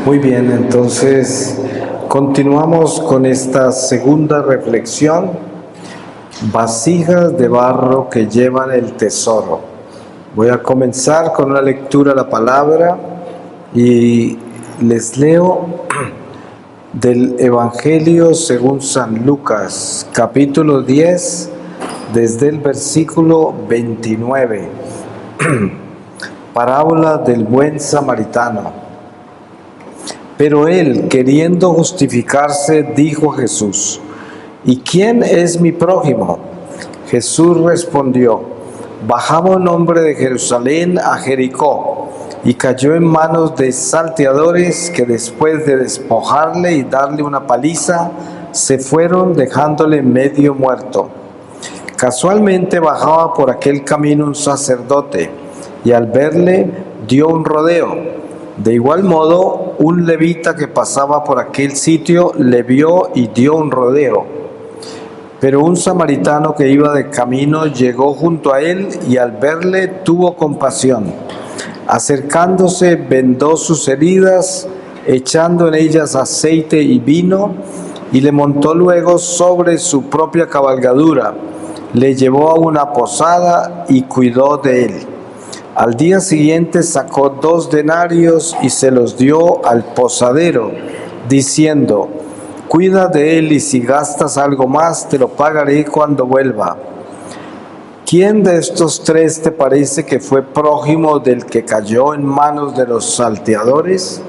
Muy bien, entonces continuamos con esta segunda reflexión, vasijas de barro que llevan el tesoro. Voy a comenzar con una lectura de la palabra y les leo del Evangelio según San Lucas, capítulo 10, desde el versículo 29. Parábola del buen samaritano. Pero él, queriendo justificarse, dijo a Jesús: ¿Y quién es mi prójimo? Jesús respondió: Bajaba un hombre de Jerusalén a Jericó, y cayó en manos de salteadores que, después de despojarle y darle una paliza, se fueron dejándole medio muerto. Casualmente bajaba por aquel camino un sacerdote, y al verle dio un rodeo. De igual modo, un levita que pasaba por aquel sitio le vio y dio un rodeo. Pero un samaritano que iba de camino llegó junto a él y al verle tuvo compasión. Acercándose, vendó sus heridas, echando en ellas aceite y vino, y le montó luego sobre su propia cabalgadura. Le llevó a una posada y cuidó de él. Al día siguiente sacó 2 denarios y se los dio al posadero, diciendo: Cuida de él, y si gastas algo más, te lo pagaré cuando vuelva. ¿Quién de estos 3 te parece que fue prójimo del que cayó en manos de los salteadores?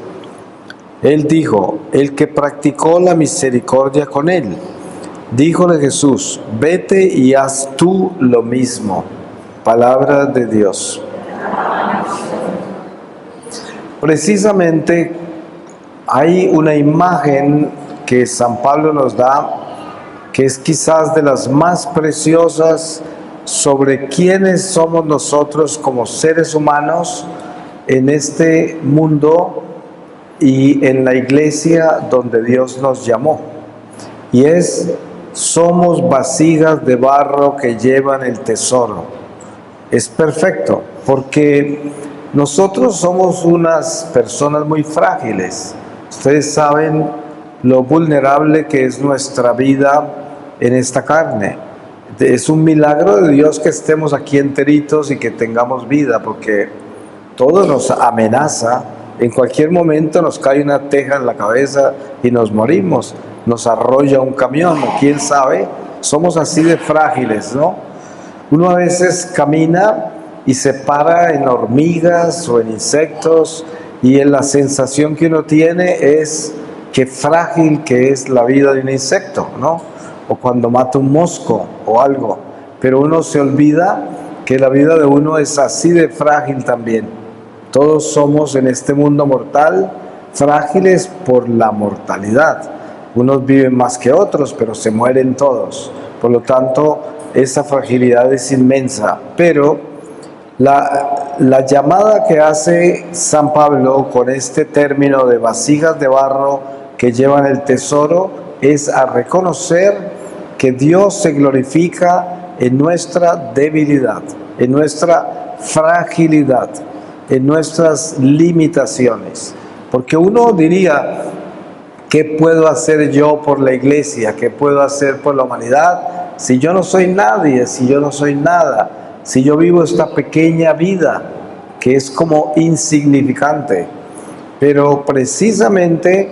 Él dijo: el que practicó la misericordia con él. Díjole Jesús: Vete y haz tú lo mismo. Palabra de Dios. Precisamente hay una imagen que San Pablo nos da, que es quizás de las más preciosas sobre quiénes somos nosotros como seres humanos en este mundo y en la iglesia donde Dios nos llamó. Y es: somos vasijas de barro que llevan el tesoro. Es perfecto, porque nosotros somos unas personas muy frágiles. Ustedes saben lo vulnerable que es nuestra vida en esta carne. Es un milagro de Dios que estemos aquí enteritos y que tengamos vida, porque todo nos amenaza. En cualquier momento nos cae una teja en la cabeza y nos morimos. Nos arrolla un camión, o quién sabe. Somos así de frágiles, ¿no? Uno a veces camina y se para en hormigas o en insectos, y la sensación que uno tiene es qué frágil que es la vida de un insecto, ¿no? O cuando mata un mosco o algo. Pero uno se olvida que la vida de uno es así de frágil también. Todos somos en este mundo mortal frágiles por la mortalidad. Unos viven más que otros, pero se mueren todos. Por lo tanto, esa fragilidad es inmensa. Pero la llamada que hace San Pablo con este término de vasijas de barro que llevan el tesoro es a reconocer que Dios se glorifica en nuestra debilidad, en nuestra fragilidad, en nuestras limitaciones. Porque uno diría: ¿qué puedo hacer yo por la iglesia? ¿Qué puedo hacer por la humanidad? Si yo no soy nadie, si yo no soy nada, si yo vivo esta pequeña vida que es como insignificante. Pero precisamente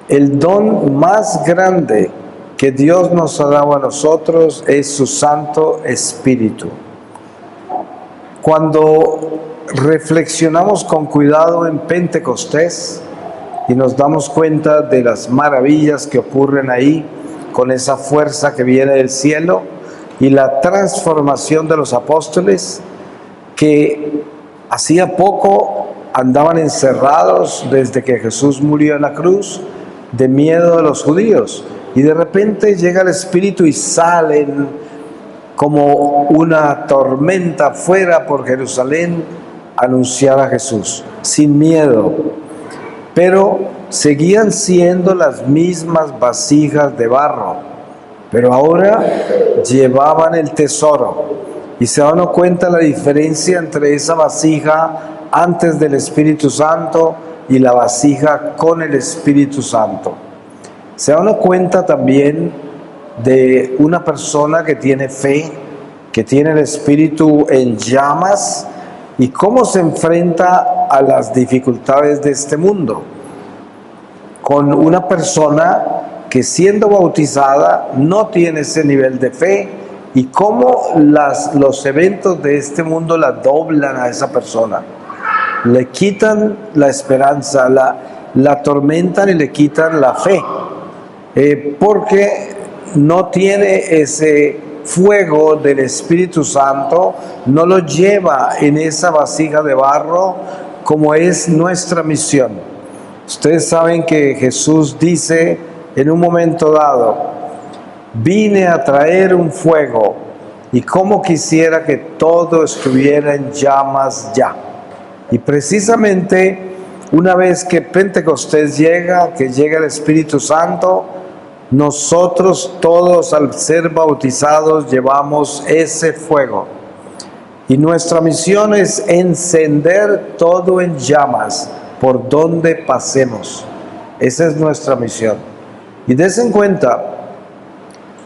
el don más grande que Dios nos ha dado a nosotros es su Santo Espíritu. Cuando reflexionamos con cuidado en Pentecostés y nos damos cuenta de las maravillas que ocurren ahí, con esa fuerza que viene del cielo, y la transformación de los apóstoles, que hacía poco andaban encerrados desde que Jesús murió en la cruz, de miedo de los judíos, y de repente llega el Espíritu y salen como una tormenta fuera por Jerusalén a anunciar a Jesús, sin miedo. Pero seguían siendo las mismas vasijas de barro, pero ahora llevaban el tesoro. Y se dan cuenta la diferencia entre esa vasija antes del Espíritu Santo y la vasija con el Espíritu Santo. Se da uno cuenta también de una persona que tiene fe, que tiene el Espíritu en llamas, y cómo se enfrenta a las dificultades de este mundo. Con una persona que siendo bautizada no tiene ese nivel de fe, y cómo los eventos de este mundo la doblan a esa persona. Le quitan la esperanza, la atormentan y le quitan la fe, porque no tiene ese fuego del Espíritu Santo, no lo lleva en esa vasija de barro como es nuestra misión. Ustedes saben que Jesús dice en un momento dado: vine a traer un fuego, y cómo quisiera que todo estuviera en llamas ya. Y precisamente una vez que Pentecostés llega, que llega el Espíritu Santo, nosotros todos al ser bautizados llevamos ese fuego. Y nuestra misión es encender todo en llamas por donde pasemos. Esa es nuestra misión. Y des en cuenta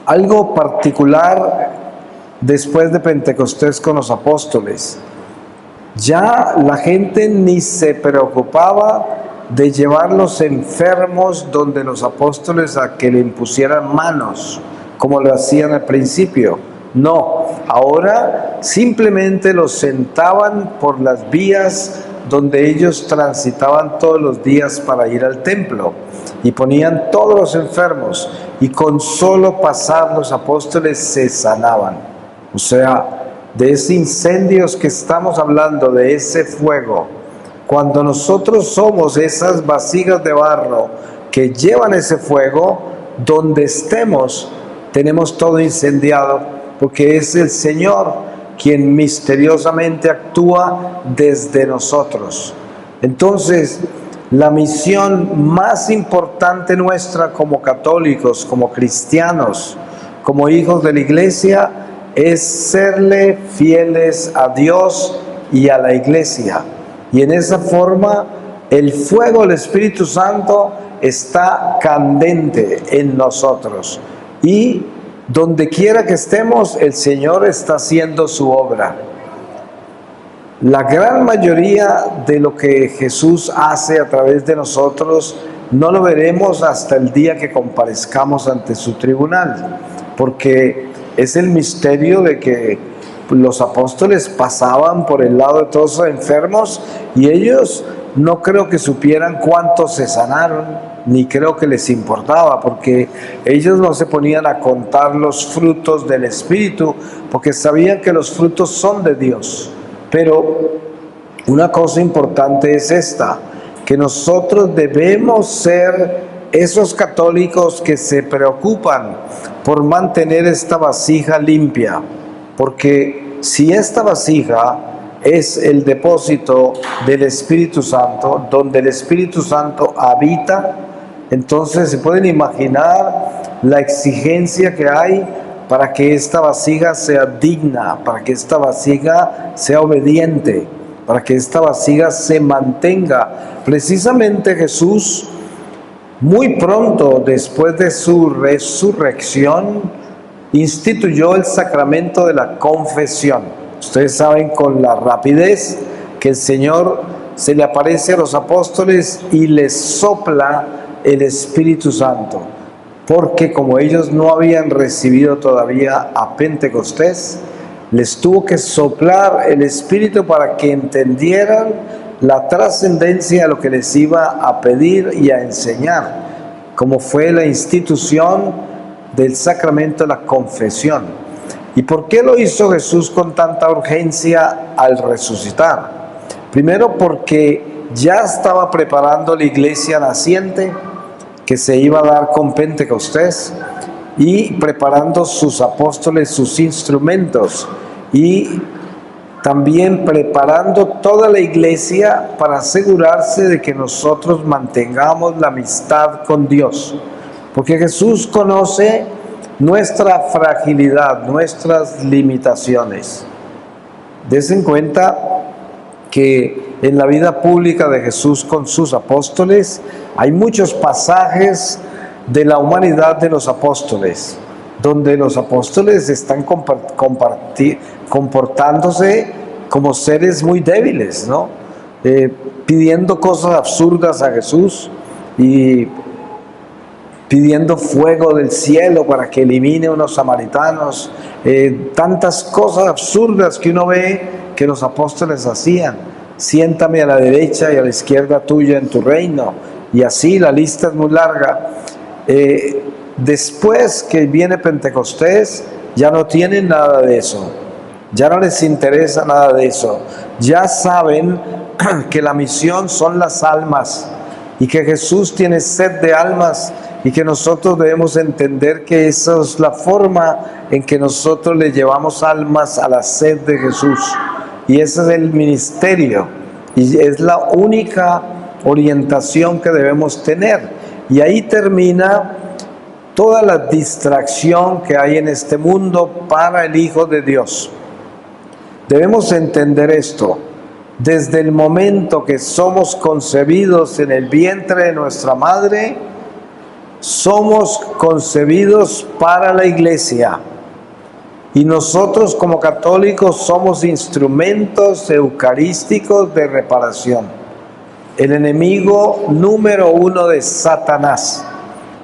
algo particular después de Pentecostés con los apóstoles. Ya la gente ni se preocupaba de llevar los enfermos donde los apóstoles a que le impusieran manos, como lo hacían al principio. No, ahora simplemente los sentaban por las vías donde ellos transitaban todos los días para ir al templo, y ponían todos los enfermos, y con solo pasar los apóstoles se sanaban. O sea, de ese incendios que estamos hablando, de ese fuego, cuando nosotros somos esas vasijas de barro que llevan ese fuego, donde estemos tenemos todo incendiado, porque es el Señor quien misteriosamente actúa desde nosotros. Entonces, la misión más importante nuestra como católicos, como cristianos, como hijos de la Iglesia, es serle fieles a Dios y a la Iglesia. Y en esa forma, el fuego del Espíritu Santo está candente en nosotros. Y donde quiera que estemos, el Señor está haciendo su obra. La gran mayoría de lo que Jesús hace a través de nosotros no lo veremos hasta el día que comparezcamos ante su tribunal, porque es el misterio de que los apóstoles pasaban por el lado de todos los enfermos, y ellos no creo que supieran cuántos se sanaron, ni creo que les importaba, porque ellos no se ponían a contar los frutos del Espíritu, porque sabían que los frutos son de Dios. Pero una cosa importante es esta, que nosotros debemos ser esos católicos que se preocupan por mantener esta vasija limpia, porque si esta vasija es el depósito del Espíritu Santo, donde el Espíritu Santo habita, entonces se pueden imaginar la exigencia que hay para que esta vasija sea digna, para que esta vasija sea obediente, para que esta vasija se mantenga. Precisamente Jesús, muy pronto después de su resurrección, instituyó el sacramento de la confesión. Ustedes saben con la rapidez que el Señor se le aparece a los apóstoles y les sopla el Espíritu Santo, porque como ellos no habían recibido todavía a Pentecostés, les tuvo que soplar el Espíritu para que entendieran la trascendencia de lo que les iba a pedir y a enseñar, como fue la institución del sacramento de la confesión. ¿Y por qué lo hizo Jesús con tanta urgencia al resucitar? Primero, porque ya estaba preparando la iglesia naciente que se iba a dar con Pentecostés, y preparando sus apóstoles, sus instrumentos, y también preparando toda la iglesia para asegurarse de que nosotros mantengamos la amistad con Dios, porque Jesús conoce nuestra fragilidad, nuestras limitaciones. Des en cuenta que en la vida pública de Jesús con sus apóstoles, hay muchos pasajes de la humanidad de los apóstoles, donde los apóstoles están comportándose como seres muy débiles, ¿no? Pidiendo cosas absurdas a Jesús y pidiendo fuego del cielo para que elimine a unos samaritanos, tantas cosas absurdas que uno ve que los apóstoles hacían. Siéntame a la derecha y a la izquierda tuya en tu reino, y así la lista es muy larga. Después que viene Pentecostés, ya no tienen nada de eso, ya no les interesa nada de eso, ya saben que la misión son las almas y que Jesús tiene sed de almas, y que nosotros debemos entender que esa es la forma en que nosotros le llevamos almas a la sed de Jesús, y ese es el ministerio y es la única orientación que debemos tener. Y ahí termina toda la distracción que hay en este mundo para el Hijo de Dios. Debemos entender esto. Desde el momento que somos concebidos en el vientre de nuestra madre, somos concebidos para la iglesia, y nosotros como católicos somos instrumentos eucarísticos de reparación. El enemigo número uno de Satanás,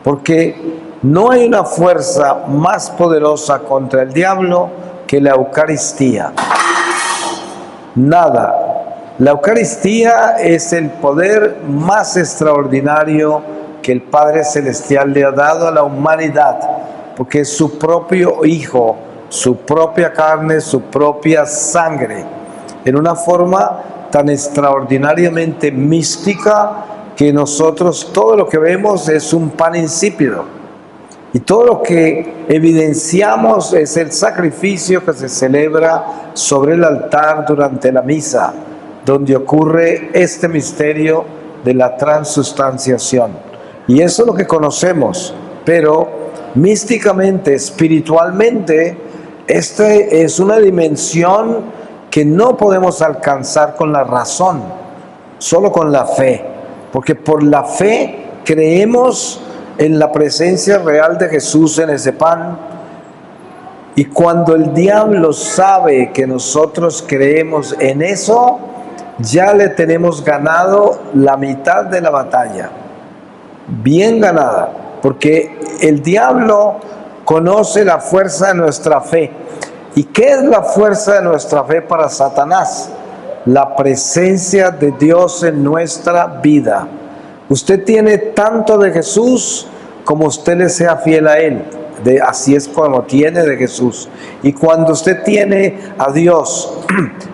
porque no hay una fuerza más poderosa contra el diablo que la Eucaristía. Nada. La Eucaristía es el poder más extraordinario que el Padre Celestial le ha dado a la humanidad, porque es su propio Hijo, su propia carne, su propia sangre, en una forma tan extraordinariamente mística que nosotros todo lo que vemos es un pan insípido, y todo lo que evidenciamos es el sacrificio que se celebra sobre el altar durante la misa, donde ocurre este misterio de la transustanciación. Y eso es lo que conocemos, pero místicamente, espiritualmente, esta es una dimensión que no podemos alcanzar con la razón, solo con la fe, porque por la fe creemos en la presencia real de Jesús en ese pan, y cuando el diablo sabe que nosotros creemos en eso, ya le tenemos ganado la mitad de la batalla, bien ganada, porque el diablo conoce la fuerza de nuestra fe. ¿Y qué es la fuerza de nuestra fe para Satanás? La presencia de Dios en nuestra vida. Usted tiene tanto de Jesús como usted le sea fiel a Él. Así es como tiene de Jesús. Y cuando usted tiene a Dios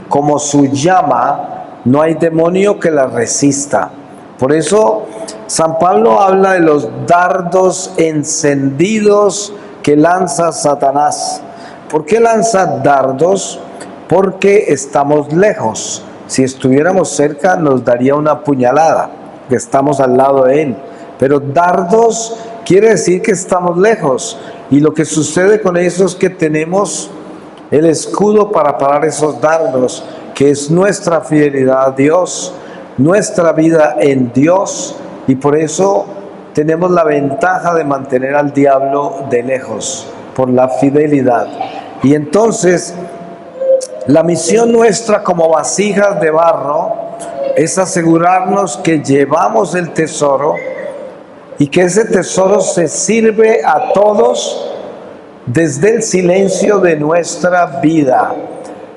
como su llama, no hay demonio que la resista. Por eso San Pablo habla de los dardos encendidos que lanza Satanás. ¿Por qué lanza dardos? Porque estamos lejos. Si estuviéramos cerca nos daría una puñalada, que estamos al lado de él. Pero dardos quiere decir que estamos lejos. Y lo que sucede con eso es que tenemos el escudo para parar esos dardos, que es nuestra fidelidad a Dios, nuestra vida en Dios, y por eso tenemos la ventaja de mantener al diablo de lejos, por la fidelidad. Y entonces, la misión nuestra como vasijas de barro es asegurarnos que llevamos el tesoro, y que ese tesoro se sirve a todos desde el silencio de nuestra vida.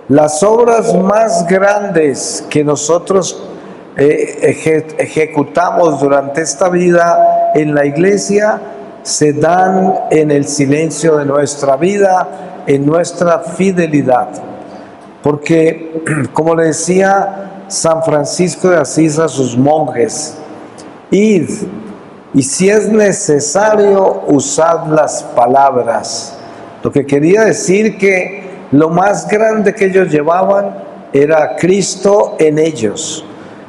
Las obras más grandes que nosotros ejecutamos durante esta vida en la iglesia se dan en el silencio de nuestra vida, en nuestra fidelidad. Porque, como le decía San Francisco de Asís a sus monjes, id, y si es necesario, usad las palabras. Lo que quería decir que lo más grande que ellos llevaban era a Cristo en ellos.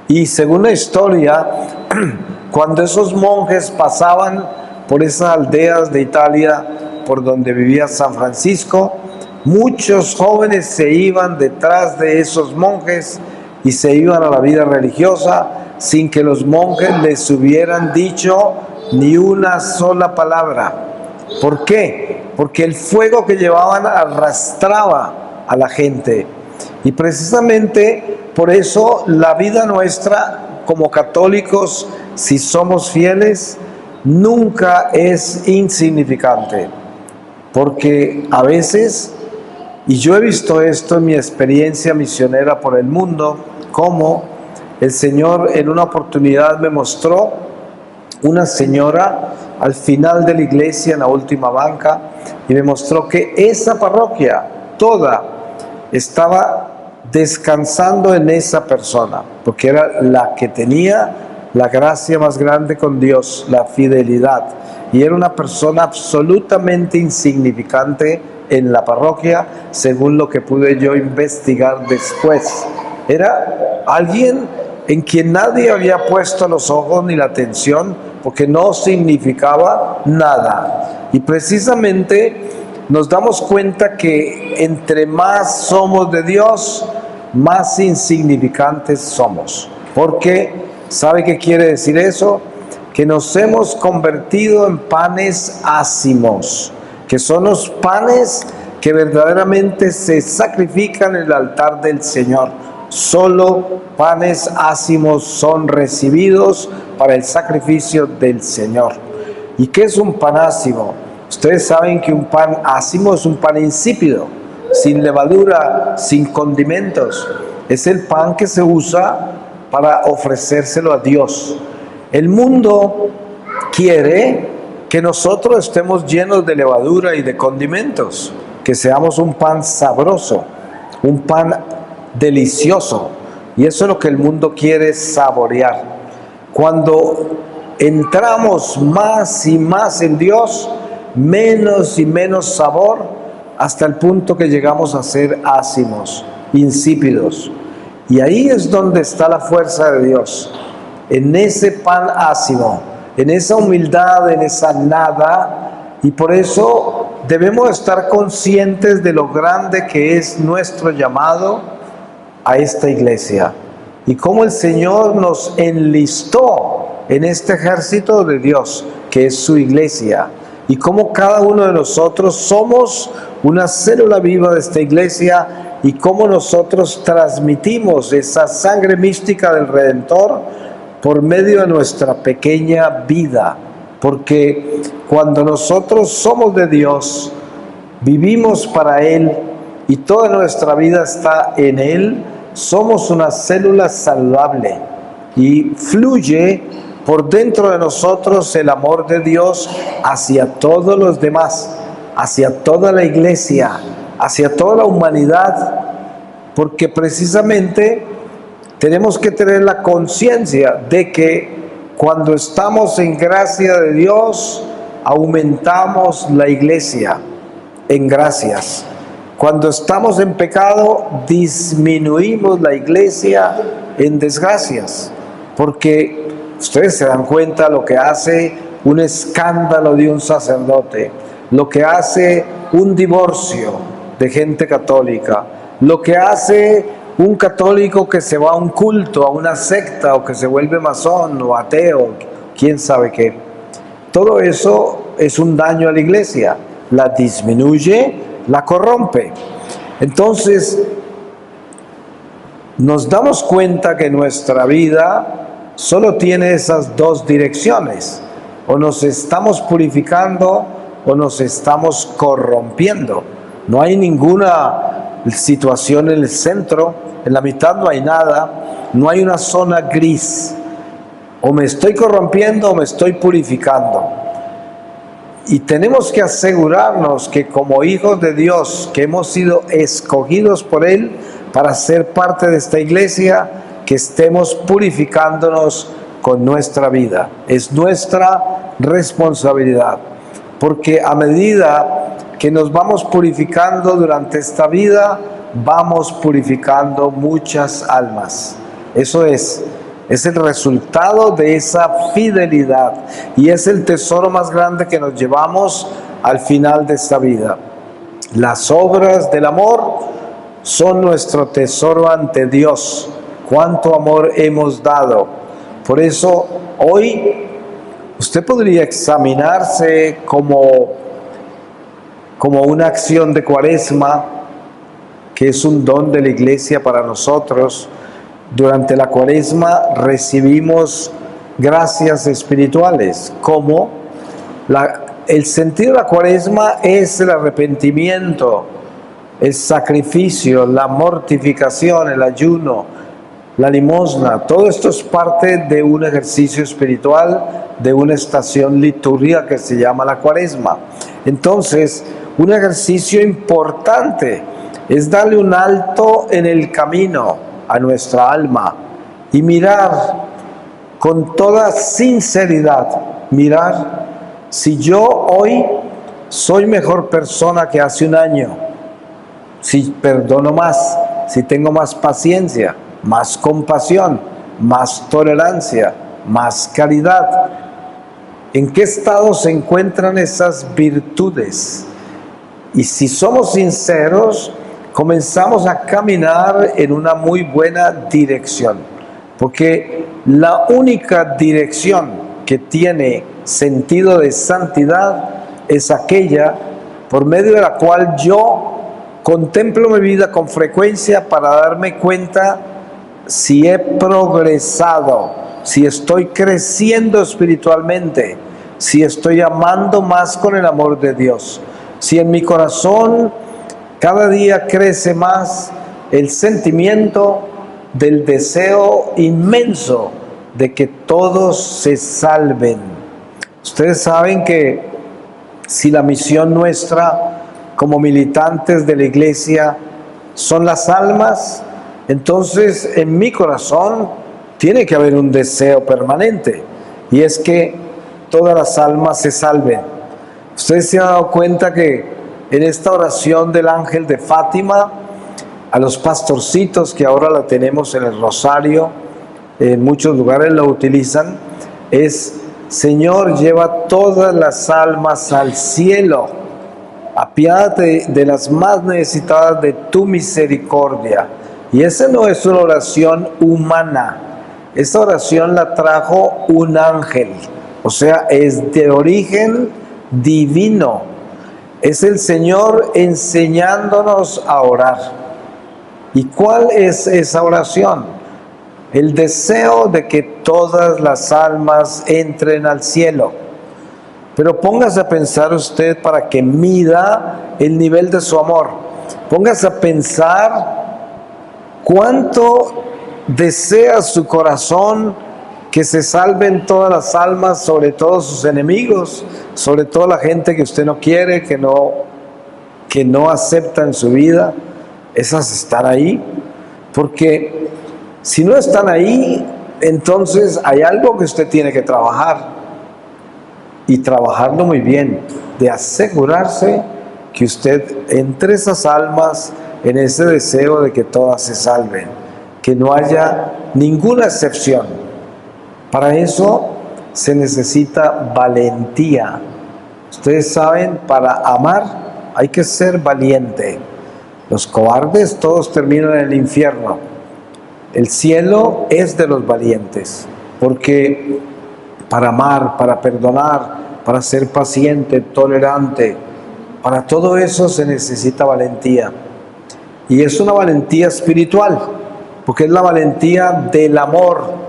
Y según la historia, cuando esos monjes pasaban por esas aldeas de Italia por donde vivía San Francisco, muchos jóvenes se iban detrás de esos monjes y se iban a la vida religiosa sin que los monjes les hubieran dicho ni una sola palabra. ¿Por qué? Porque el fuego que llevaban arrastraba a la gente. Y precisamente por eso la vida nuestra como católicos, si somos fieles, nunca es insignificante. Porque a veces, y yo he visto esto en mi experiencia misionera por el mundo, como el Señor en una oportunidad me mostró una señora al final de la iglesia, en la última banca, y me mostró que esa parroquia toda estaba descansando en esa persona, porque era la que tenía la gracia más grande con Dios, la fidelidad, y era una persona absolutamente insignificante en la parroquia, según lo que pude yo investigar después. Era alguien en quien nadie había puesto los ojos ni la atención, porque no significaba nada. Y precisamente nos damos cuenta que entre más somos de Dios, más insignificantes somos. Porque, ¿sabe qué quiere decir eso? Que nos hemos convertido en panes ácimos, que son los panes que verdaderamente se sacrifican en el altar del Señor. Solo panes ácimos son recibidos para el sacrificio del Señor. ¿Y qué es un pan ácimo? Ustedes saben que un pan ácimo es un pan insípido, sin levadura, sin condimentos. Es el pan que se usa para ofrecérselo a Dios. El mundo quiere que nosotros estemos llenos de levadura y de condimentos, que seamos un pan sabroso, un pan delicioso, y eso es lo que el mundo quiere saborear. Cuando entramos más y más en Dios, menos y menos sabor, hasta el punto que llegamos a ser ácimos, insípidos. Y ahí es donde está la fuerza de Dios, en ese pan ácimo, en esa humildad, en esa nada. Y por eso debemos estar conscientes de lo grande que es nuestro llamado a esta iglesia, y cómo el Señor nos enlistó en este ejército de Dios que es su iglesia, y cómo cada uno de nosotros somos una célula viva de esta iglesia, y cómo nosotros transmitimos esa sangre mística del Redentor por medio de nuestra pequeña vida. Porque cuando nosotros somos de Dios, vivimos para Él y toda nuestra vida está en Él, somos una célula saludable y fluye por dentro de nosotros el amor de Dios hacia todos los demás, hacia toda la iglesia, hacia toda la humanidad, porque precisamente tenemos que tener la conciencia de que cuando estamos en gracia de Dios, aumentamos la iglesia en gracias. Cuando estamos en pecado, disminuimos la iglesia en desgracias, porque ustedes se dan cuenta lo que hace un escándalo de un sacerdote, lo que hace un divorcio de gente católica, lo que hace un católico que se va a un culto, a una secta, o que se vuelve masón o ateo, quién sabe qué. Todo eso es un daño a la iglesia, la disminuye, la corrompe. Entonces, nos damos cuenta que nuestra vida solo tiene esas dos direcciones: o nos estamos purificando o nos estamos corrompiendo. No hay ninguna situación en el centro, en la mitad no hay nada, no hay una zona gris. O me estoy corrompiendo o me estoy purificando. Y tenemos que asegurarnos que como hijos de Dios, que hemos sido escogidos por Él para ser parte de esta iglesia, que estemos purificándonos con nuestra vida. Es nuestra responsabilidad, porque a medida que nos vamos purificando durante esta vida, vamos purificando muchas almas. Eso es el resultado de esa fidelidad, y es el tesoro más grande que nos llevamos al final de esta vida. Las obras del amor son nuestro tesoro ante Dios. cuánto amor hemos dado. Por eso hoy usted podría examinarse como una acción de Cuaresma, que es un don de la Iglesia para nosotros. Durante la Cuaresma recibimos gracias espirituales, como el sentido de la Cuaresma es el arrepentimiento, el sacrificio, la mortificación, el ayuno, la limosna. Todo esto es parte de un ejercicio espiritual, de una estación litúrgica que se llama la Cuaresma. Entonces, un ejercicio importante es darle un alto en el camino a nuestra alma y mirar con toda sinceridad, mirar si yo hoy soy mejor persona que hace un año, si perdono más, si tengo más paciencia, más compasión, más tolerancia, más caridad. ¿En qué estado se encuentran esas virtudes? Y si somos sinceros, comenzamos a caminar en una muy buena dirección, porque la única dirección que tiene sentido de santidad es aquella por medio de la cual yo contemplo mi vida con frecuencia para darme cuenta si he progresado, si estoy creciendo espiritualmente, si estoy amando más con el amor de Dios, si en mi corazón cada día crece más el sentimiento del deseo inmenso de que todos se salven. Ustedes saben que si la misión nuestra como militantes de la Iglesia son las almas, entonces en mi corazón tiene que haber un deseo permanente, y es que todas las almas se salven. Ustedes se han dado cuenta que en esta oración del ángel de Fátima, a los pastorcitos que ahora la tenemos en el rosario, en muchos lugares la utilizan, es: Señor, lleva todas las almas al cielo, apiádate de las más necesitadas de tu misericordia. Y esa no es una oración humana, esa oración la trajo un ángel, o sea, es de origen divino. Es el Señor enseñándonos a orar. ¿Y cuál es esa oración? El deseo de que todas las almas entren al cielo. Pero póngase a pensar usted, para que mida el nivel de su amor, póngase a pensar cuánto desea su corazón que se salven todas las almas, sobre todo sus enemigos, sobre todo la gente que usted no quiere, que no acepta en su vida. Esas están ahí, porque si no están ahí, entonces hay algo que usted tiene que trabajar, y trabajarlo muy bien, de asegurarse que usted entre esas almas en ese deseo de que todas se salven, que no haya ninguna excepción. Para eso se necesita valentía. Ustedes saben, para amar hay que ser valiente. Los cobardes todos terminan en el infierno. El cielo es de los valientes, porque para amar, para perdonar, para ser paciente, tolerante, para todo eso se necesita valentía. Y es una valentía espiritual, porque es la valentía del amor.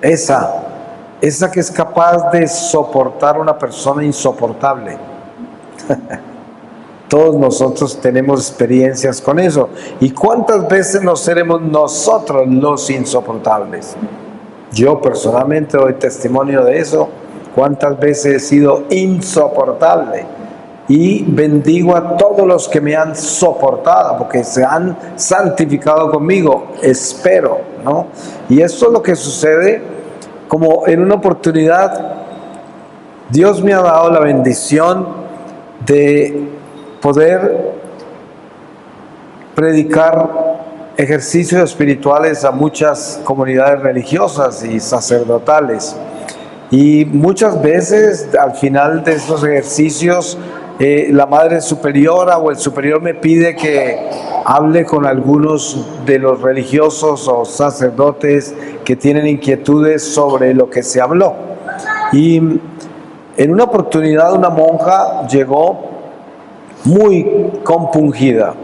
Esa que es capaz de soportar a una persona insoportable. Todos nosotros tenemos experiencias con eso. ¿Y cuántas veces nos seremos nosotros los insoportables? Yo personalmente doy testimonio de eso. ¿Cuántas veces he sido insoportable? Y bendigo a todos los que me han soportado, porque se han santificado conmigo, espero, ¿no? Y esto es lo que sucede, como en una oportunidad Dios me ha dado la bendición de poder predicar ejercicios espirituales a muchas comunidades religiosas y sacerdotales. Y muchas veces al final de estos ejercicios la Madre Superiora o el Superior me pide que hable con algunos de los religiosos o sacerdotes que tienen inquietudes sobre lo que se habló. Y en una oportunidad una monja llegó muy compungida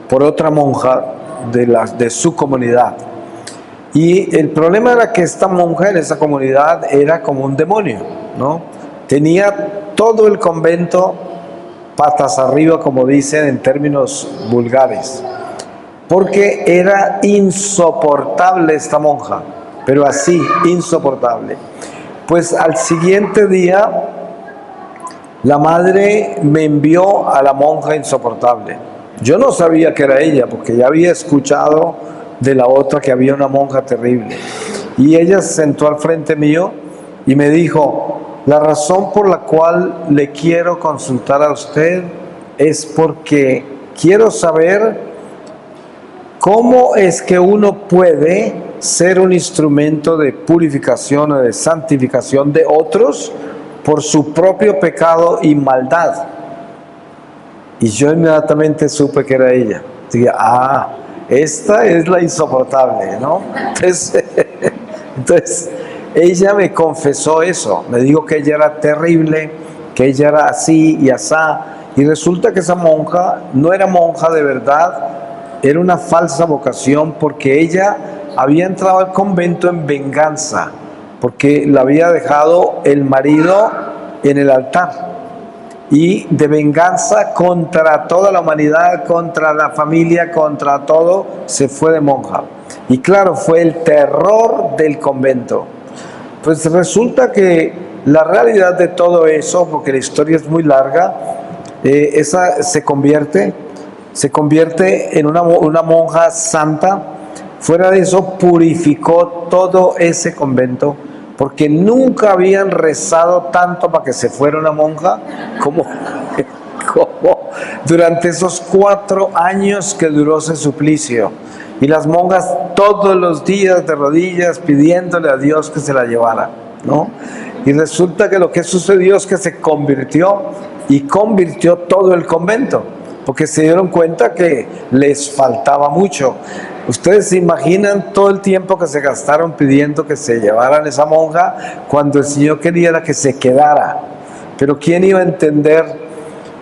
por otra monja de su comunidad. Y el problema era que esta monja en esa comunidad era como un demonio, ¿no? Tenía todo el convento patas arriba, como dicen en términos vulgares, porque era insoportable esta monja, pero así, insoportable. Pues al siguiente día, la madre me envió a la monja insoportable. Yo no sabía que era ella, porque ya había escuchado de la otra que había una monja terrible. Y ella se sentó al frente mío y me dijo: la razón por la cual le quiero consultar a usted es porque quiero saber cómo es que uno puede ser un instrumento de purificación o de santificación de otros por su propio pecado y maldad. Y yo inmediatamente supe que era ella. Dije, esta es la insoportable, ¿no? Entonces ella me confesó eso, me dijo que ella era terrible, que ella era así y asá, y resulta que esa monja no era monja de verdad, era una falsa vocación, porque ella había entrado al convento en venganza, porque la había dejado el marido en el altar, y de venganza contra toda la humanidad, contra la familia, contra todo, se fue de monja. Y claro, fue el terror del convento. Pues resulta que la realidad de todo eso, porque la historia es muy larga, esa se convierte en una monja santa. Fuera de eso, purificó todo ese convento, porque nunca habían rezado tanto para que se fuera una monja como durante esos 4 años que duró ese suplicio. Y las monjas todos los días de rodillas pidiéndole a Dios que se la llevara, ¿no? Y resulta que lo que sucedió es que se convirtió todo el convento, porque se dieron cuenta que les faltaba mucho. Ustedes se imaginan todo el tiempo que se gastaron pidiendo que se llevaran esa monja, cuando el Señor quería que se quedara. Pero ¿quién iba a entender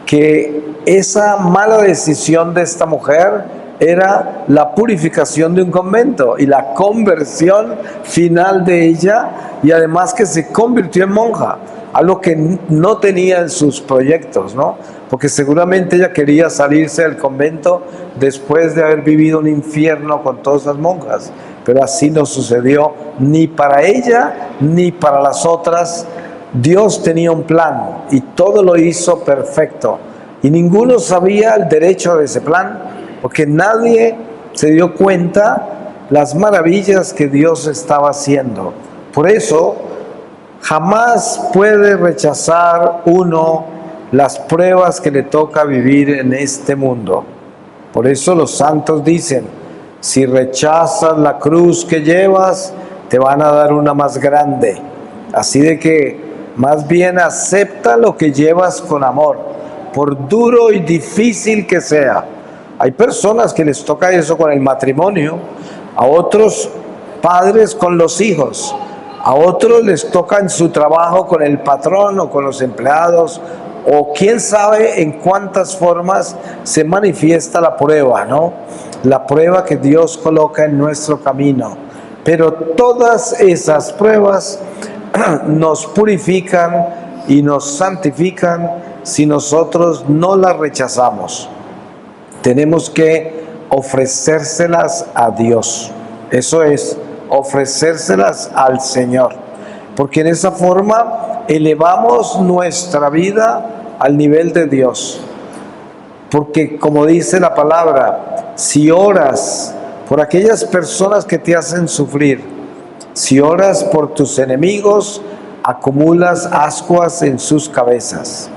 que esa mala decisión de esta mujer era la purificación de un convento y la conversión final de ella, y además que se convirtió en monja, algo que no tenía en sus proyectos, ¿no? Porque seguramente ella quería salirse del convento después de haber vivido un infierno con todas las monjas, pero así no sucedió ni para ella ni para las otras. Dios tenía un plan y todo lo hizo perfecto, y ninguno sabía el derecho de ese plan, porque nadie se dio cuenta las maravillas que Dios estaba haciendo. Por eso, jamás puede rechazar uno las pruebas que le toca vivir en este mundo. Por eso los santos dicen: si rechazas la cruz que llevas, te van a dar una más grande. Así de que más bien acepta lo que llevas con amor, por duro y difícil que sea. Hay personas que les toca eso con el matrimonio, a otros padres con los hijos, a otros les toca en su trabajo con el patrón o con los empleados, o quién sabe en cuántas formas se manifiesta la prueba, ¿no? La prueba que Dios coloca en nuestro camino. Pero todas esas pruebas nos purifican y nos santifican si nosotros no las rechazamos. Tenemos que ofrecérselas a Dios. Eso es, ofrecérselas al Señor. Porque en esa forma elevamos nuestra vida al nivel de Dios. Porque como dice la palabra, si oras por aquellas personas que te hacen sufrir, si oras por tus enemigos, acumulas ascuas en sus cabezas.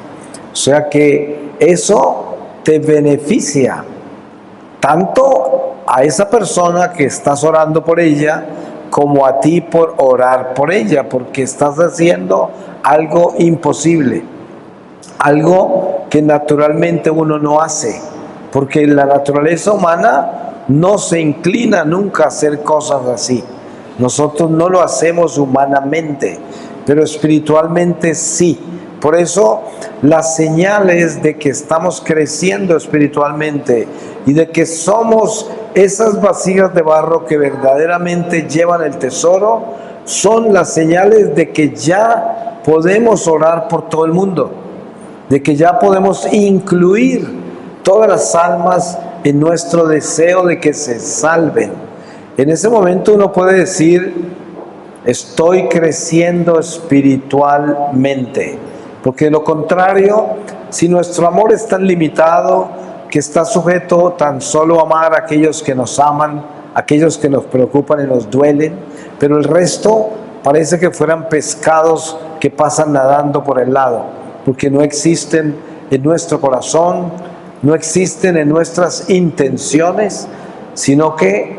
O sea que eso te beneficia tanto a esa persona que estás orando por ella, como a ti por orar por ella, porque estás haciendo algo imposible, algo que naturalmente uno no hace. porque la naturaleza humana no se inclina nunca a hacer cosas así. Nosotros no lo hacemos humanamente, pero espiritualmente sí. Por eso las señales de que estamos creciendo espiritualmente y de que somos esas vasijas de barro que verdaderamente llevan el tesoro, son las señales de que ya podemos orar por todo el mundo, de que ya podemos incluir todas las almas en nuestro deseo de que se salven. En ese momento uno puede decir: estoy creciendo espiritualmente. Porque de lo contrario, si nuestro amor es tan limitado, que está sujeto tan solo a amar a aquellos que nos aman, aquellos que nos preocupan y nos duelen, pero el resto parece que fueran pescados que pasan nadando por el lado, porque no existen en nuestro corazón, no existen en nuestras intenciones, sino que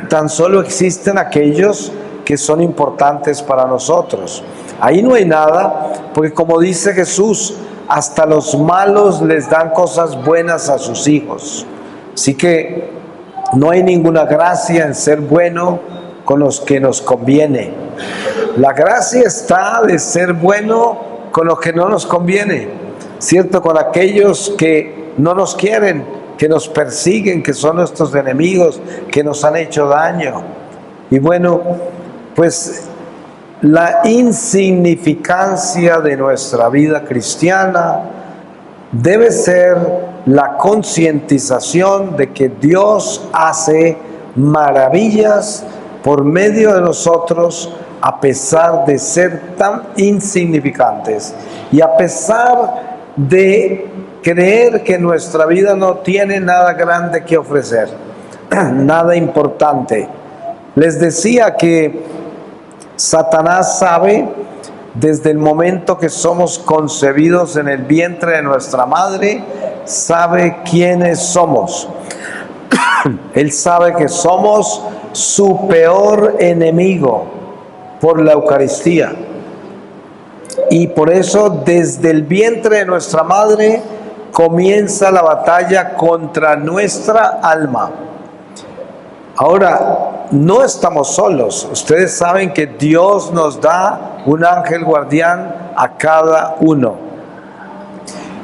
tan solo existen aquellos que son importantes para nosotros. Ahí no hay nada, porque como dice Jesús, hasta los malos les dan cosas buenas a sus hijos. Así que no hay ninguna gracia en ser bueno con los que nos conviene. La gracia está de ser bueno con los que no nos conviene, ¿cierto? Con aquellos que no nos quieren, que nos persiguen, que son nuestros enemigos, que nos han hecho daño. Y bueno, pues la insignificancia de nuestra vida cristiana debe ser la concientización de que Dios hace maravillas por medio de nosotros, a pesar de ser tan insignificantes y a pesar de creer que nuestra vida no tiene nada grande que ofrecer, nada importante. Les decía que Satanás sabe desde el momento que somos concebidos en el vientre de nuestra madre, sabe quiénes somos. Él sabe que somos su peor enemigo por la Eucaristía. Y por eso desde el vientre de nuestra madre comienza la batalla contra nuestra alma. Ahora, no estamos solos. Ustedes saben que Dios nos da un ángel guardián a cada uno.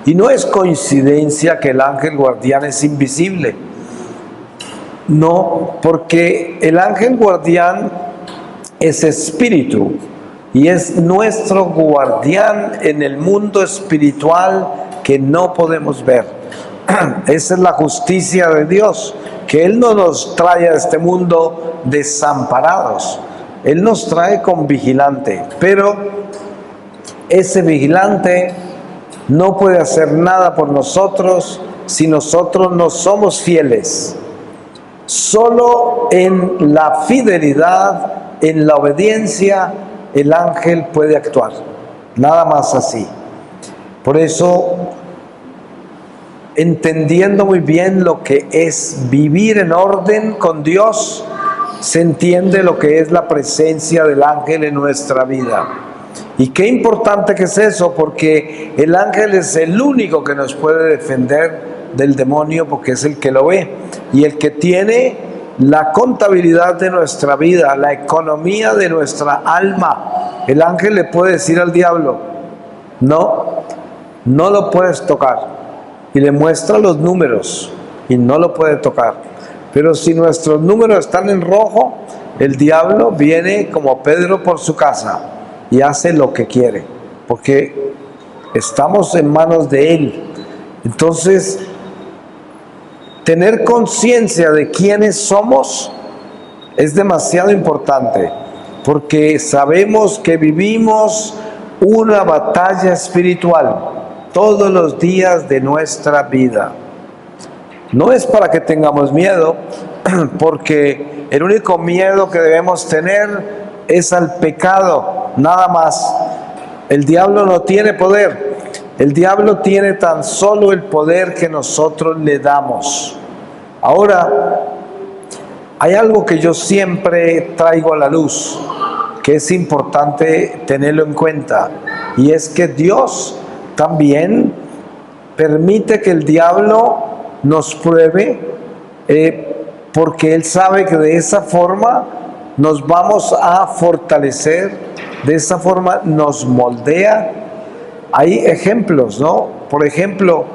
Y no es coincidencia que el ángel guardián es invisible. No, porque el ángel guardián es espíritu y es nuestro guardián en el mundo espiritual que no podemos ver. Esa es la justicia de Dios, que Él no nos trae a este mundo desamparados. Él nos trae con vigilante, pero ese vigilante no puede hacer nada por nosotros si nosotros no somos fieles. Solo en la fidelidad, en la obediencia, el ángel puede actuar. Nada más así. Por eso, entendiendo muy bien lo que es vivir en orden con Dios, se entiende lo que es la presencia del ángel en nuestra vida. Y qué importante que es eso, porque el ángel es el único que nos puede defender del demonio, porque es el que lo ve y el que tiene la contabilidad de nuestra vida, la economía de nuestra alma. El ángel le puede decir al diablo: no lo puedes tocar, y le muestra los números y no lo puede tocar. Pero si nuestros números están en rojo, el diablo viene como Pedro por su casa y hace lo que quiere, porque estamos en manos de él. Entonces, tener conciencia de quiénes somos es demasiado importante, porque sabemos que vivimos una batalla espiritual todos los días de nuestra vida. No es para que tengamos miedo, porque el único miedo que debemos tener es al pecado, nada más. El diablo no tiene poder. El diablo tiene tan solo el poder que nosotros le damos. Ahora, hay algo que yo siempre traigo a la luz, que es importante tenerlo en cuenta, y es que Dios también permite que el diablo nos pruebe, porque Él sabe que de esa forma nos vamos a fortalecer, de esa forma nos moldea. Hay ejemplos, ¿no? Por ejemplo,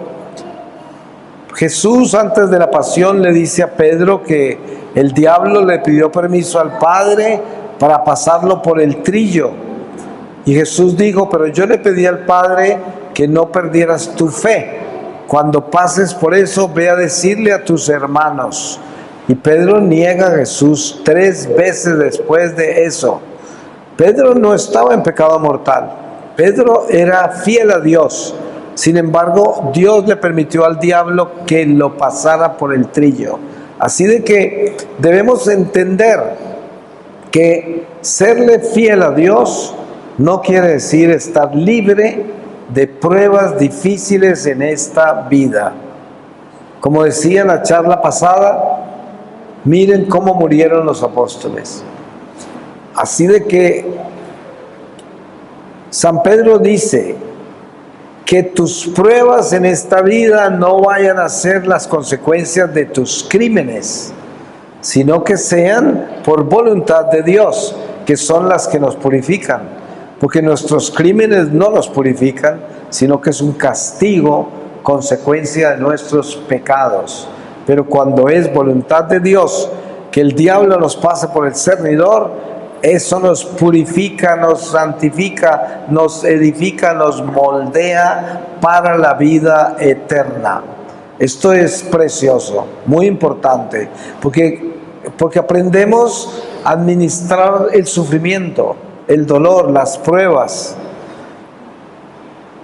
Jesús antes de la pasión le dice a Pedro que el diablo le pidió permiso al Padre para pasarlo por el trillo. Y Jesús dijo, pero yo le pedí al Padre que no perdieras tu fe. Cuando pases por eso, ve a decirle a tus hermanos. Y Pedro niega a Jesús 3 veces después de eso. Pedro no estaba en pecado mortal. Pedro era fiel a Dios. Sin embargo, Dios le permitió al diablo que lo pasara por el trillo. Así de que debemos entender que serle fiel a Dios no quiere decir estar libre de pruebas difíciles en esta vida. Como decía en la charla pasada, miren cómo murieron los apóstoles. Así de que San Pedro dice que tus pruebas en esta vida no vayan a ser las consecuencias de tus crímenes, sino que sean por voluntad de Dios, que son las que nos purifican, porque nuestros crímenes no nos purifican, sino que es un castigo, consecuencia de nuestros pecados. Pero cuando es voluntad de Dios que el diablo nos pase por el cernidor, eso nos purifica, nos santifica, nos edifica, nos moldea para la vida eterna. Esto es precioso, muy importante, porque aprendemos a administrar el sufrimiento, el dolor, las pruebas.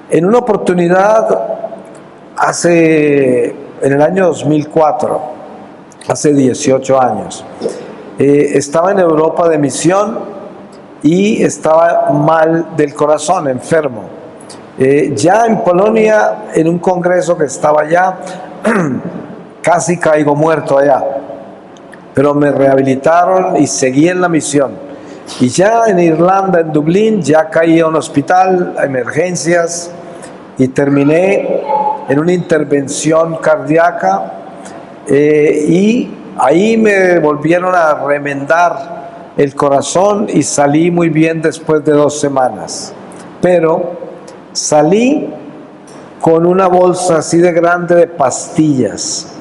En una oportunidad, en el año 2004, hace 18 años, estaba en Europa de misión y estaba mal del corazón, enfermo. Ya en Polonia, en un congreso que estaba allá, casi caigo muerto allá, pero me rehabilitaron y seguí en la misión. Y ya en Irlanda, en Dublín, ya caí a un hospital, a emergencias, y terminé en una intervención cardíaca, y ahí me volvieron a remendar el corazón y salí muy bien después de 2 semanas. Pero salí con una bolsa así de grande de pastillas.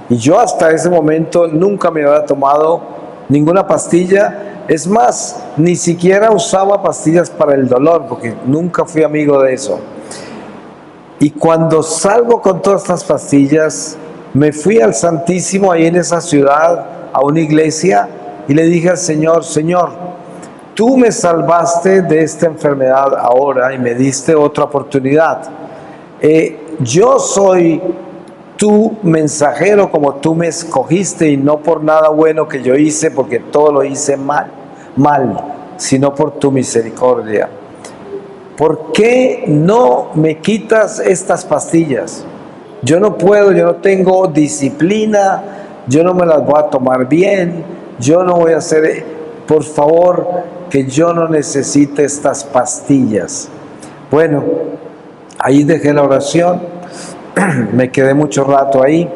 Y yo hasta ese momento nunca me había tomado ninguna pastilla. Es más, ni siquiera usaba pastillas para el dolor, porque nunca fui amigo de eso. Y cuando salgo con todas estas pastillas, me fui al Santísimo ahí en esa ciudad, a una iglesia, y le dije al Señor, Señor, tú me salvaste de esta enfermedad ahora y me diste otra oportunidad. Yo soy tu mensajero como tú me escogiste, y no por nada bueno que yo hice, porque todo lo hice mal, sino por tu misericordia. ¿Por qué no me quitas estas pastillas? Yo no puedo, yo no tengo disciplina, yo no me las voy a tomar bien, yo no voy a hacer, por favor, que yo no necesite estas pastillas. Bueno, ahí dejé la oración, me quedé mucho rato ahí,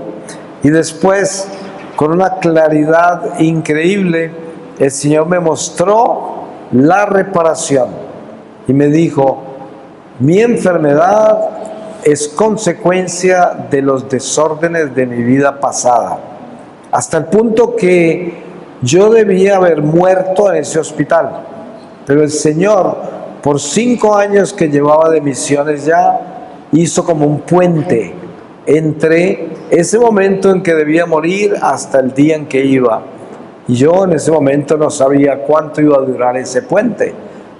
y después, con una claridad increíble, el Señor me mostró la reparación y me dijo, mi enfermedad es consecuencia de los desórdenes de mi vida pasada, hasta el punto que yo debía haber muerto en ese hospital, pero el Señor, por 5 años que llevaba de misiones ya, hizo como un puente entre ese momento en que debía morir hasta el día en que iba. Y yo en ese momento no sabía cuánto iba a durar ese puente.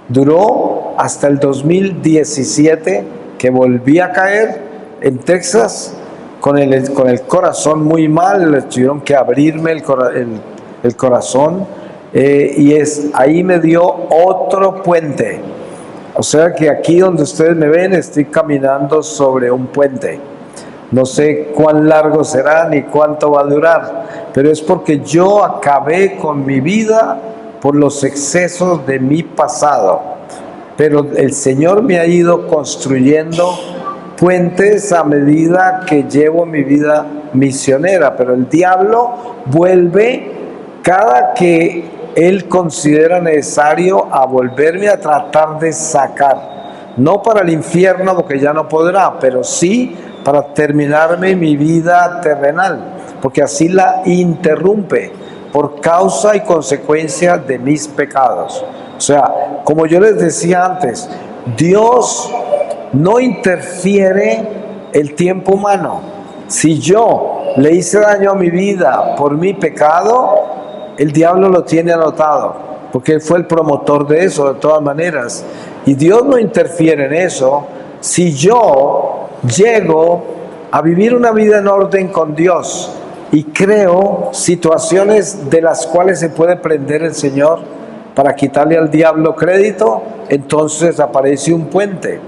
Duró hasta el 2017, que volví a caer en Texas con el corazón muy mal. Le tuvieron que abrirme el corazón, y ahí me dio otro puente. O sea que aquí donde ustedes me ven, estoy caminando sobre un puente. No sé cuán largo será ni cuánto va a durar, pero es porque yo acabé con mi vida por los excesos de mi pasado. Pero el Señor me ha ido construyendo puentes a medida que llevo mi vida misionera, pero el diablo vuelve cada que él considera necesario a volverme a tratar de sacar. No para el infierno, porque ya no podrá, pero sí para terminarme mi vida terrenal, porque así la interrumpe por causa y consecuencia de mis pecados. O sea, como yo les decía antes, Dios no interfiere el tiempo humano. Si yo le hice daño a mi vida por mi pecado, el diablo lo tiene anotado, porque él fue el promotor de eso de todas maneras. Y Dios no interfiere en eso. Si yo llego a vivir una vida en orden con Dios y creo situaciones de las cuales se puede prender el Señor para quitarle al diablo crédito, entonces aparece un puente.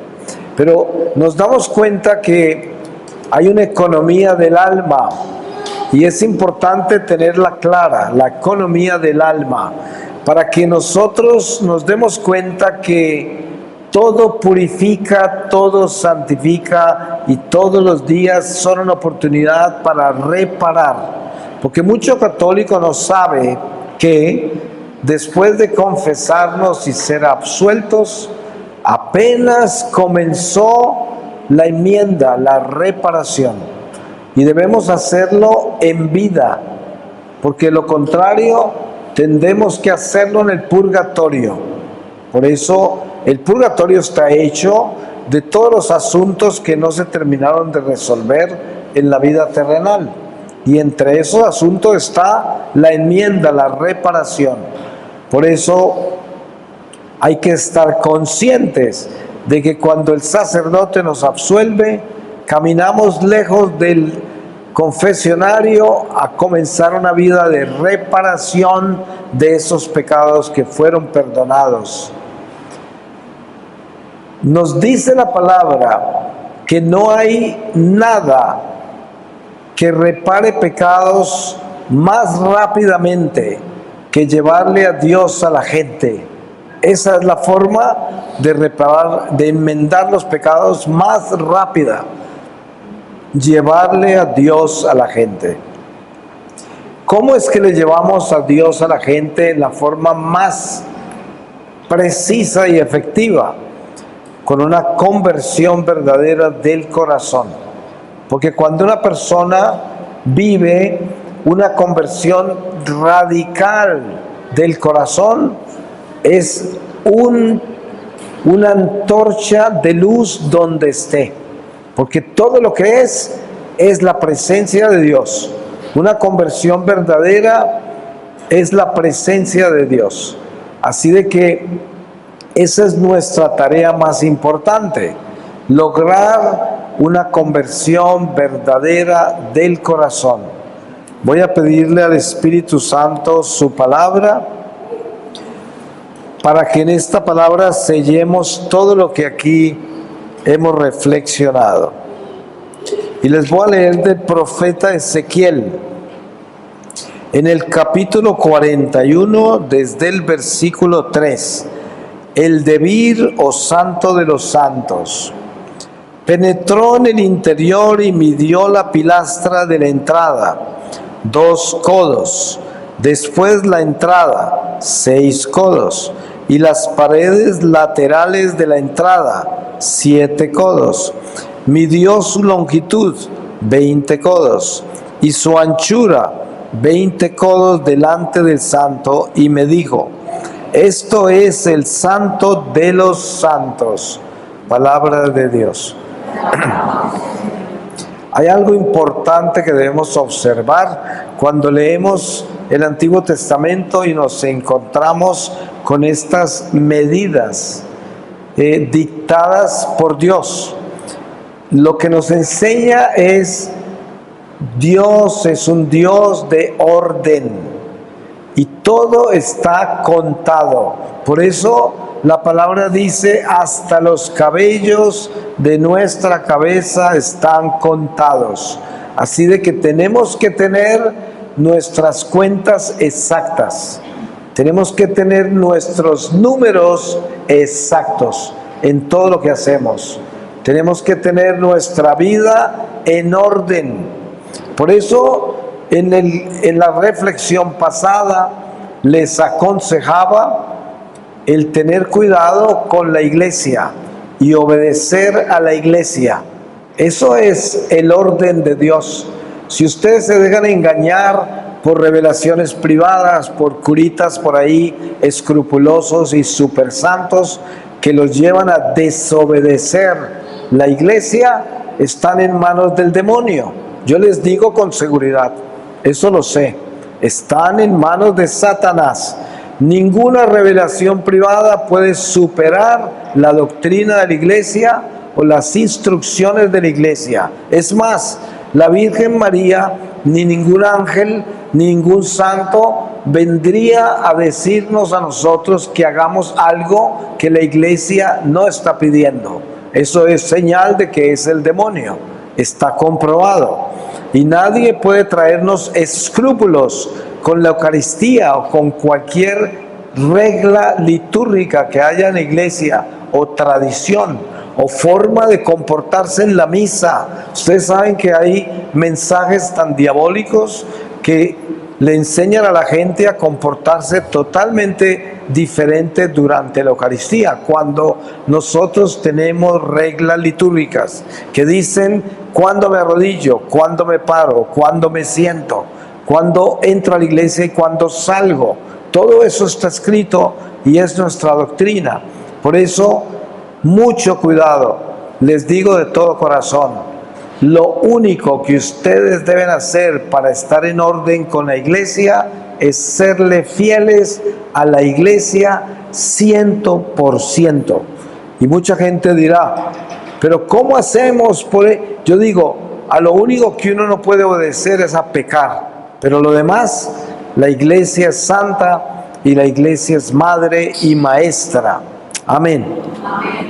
Pero nos damos cuenta que hay una economía del alma y es importante tenerla clara, la economía del alma, para que nosotros nos demos cuenta que todo purifica, todo santifica y todos los días son una oportunidad para reparar. Porque mucho católico no sabe que después de confesarnos y ser absueltos, apenas comenzó la enmienda, la reparación. Y debemos hacerlo en vida, porque lo contrario tendremos que hacerlo en el purgatorio. Por eso el purgatorio está hecho de todos los asuntos que no se terminaron de resolver en la vida terrenal. Y entre esos asuntos está la enmienda, la reparación. Por eso hay que estar conscientes de que cuando el sacerdote nos absuelve, caminamos lejos del confesionario a comenzar una vida de reparación de esos pecados que fueron perdonados. Nos dice la palabra que no hay nada que repare pecados más rápidamente que llevarle a Dios a la gente. Esa es la forma de reparar, de enmendar los pecados más rápida. Llevarle a Dios a la gente. ¿Cómo es que le llevamos a Dios a la gente en la forma más precisa y efectiva? Con una conversión verdadera del corazón. Porque cuando una persona vive una conversión radical del corazón, es una antorcha de luz donde esté. Porque todo lo que es la presencia de Dios. Una conversión verdadera es la presencia de Dios. Así de que esa es nuestra tarea más importante, lograr una conversión verdadera del corazón. Voy a pedirle al Espíritu Santo su palabra, para que en esta palabra sellemos todo lo que aquí hemos reflexionado. Y les voy a leer del profeta Ezequiel, en el capítulo 41, desde el versículo 3. El debir, oh santo de los santos, penetró en el interior y midió la pilastra de la entrada, 2 codos, después la entrada, 6 codos, y las paredes laterales de la entrada, 7 codos. Midió su longitud, 20 codos, y su anchura, 20 codos delante del santo, y me dijo: esto es el santo de los santos. Palabra de Dios. Hay algo importante que debemos observar cuando leemos el Antiguo Testamento y nos encontramos con estas medidas dictadas por Dios. Lo que nos enseña es: Dios es un Dios de orden. Y todo está contado. Por eso la palabra dice: hasta los cabellos de nuestra cabeza están contados. Así de que tenemos que tener nuestras cuentas exactas. Tenemos que tener nuestros números exactos en todo lo que hacemos. Tenemos que tener nuestra vida en orden. Por eso en la reflexión pasada les aconsejaba el tener cuidado con la iglesia y obedecer a la iglesia. Eso es el orden de Dios. Si ustedes se dejan engañar por revelaciones privadas, por curitas por ahí escrupulosos y super santos que los llevan a desobedecer la iglesia, están en manos del demonio. Yo les digo con seguridad, eso lo sé, están en manos de Satanás. Ninguna revelación privada puede superar la doctrina de la iglesia o las instrucciones de la iglesia. Es más, la Virgen María, ni ningún ángel, ni ningún santo vendría a decirnos a nosotros que hagamos algo que la iglesia no está pidiendo. Eso es señal de que es el demonio, está comprobado. Y nadie puede traernos escrúpulos con la Eucaristía o con cualquier regla litúrgica que haya en la iglesia o tradición o forma de comportarse en la misa. Ustedes saben que hay mensajes tan diabólicos que le enseñan a la gente a comportarse totalmente diferente durante la Eucaristía, cuando nosotros tenemos reglas litúrgicas que dicen cuándo me arrodillo, cuándo me paro, cuándo me siento, cuándo entro a la iglesia y cuándo salgo. Todo eso está escrito y es nuestra doctrina. Por eso, mucho cuidado, les digo de todo corazón. Lo único que ustedes deben hacer para estar en orden con la iglesia es serle fieles a la iglesia 100%. Y mucha gente dirá, pero ¿cómo hacemos? Yo digo, a lo único que uno no puede obedecer es a pecar, pero lo demás, la iglesia es santa y la iglesia es madre y maestra. Amén. Amén.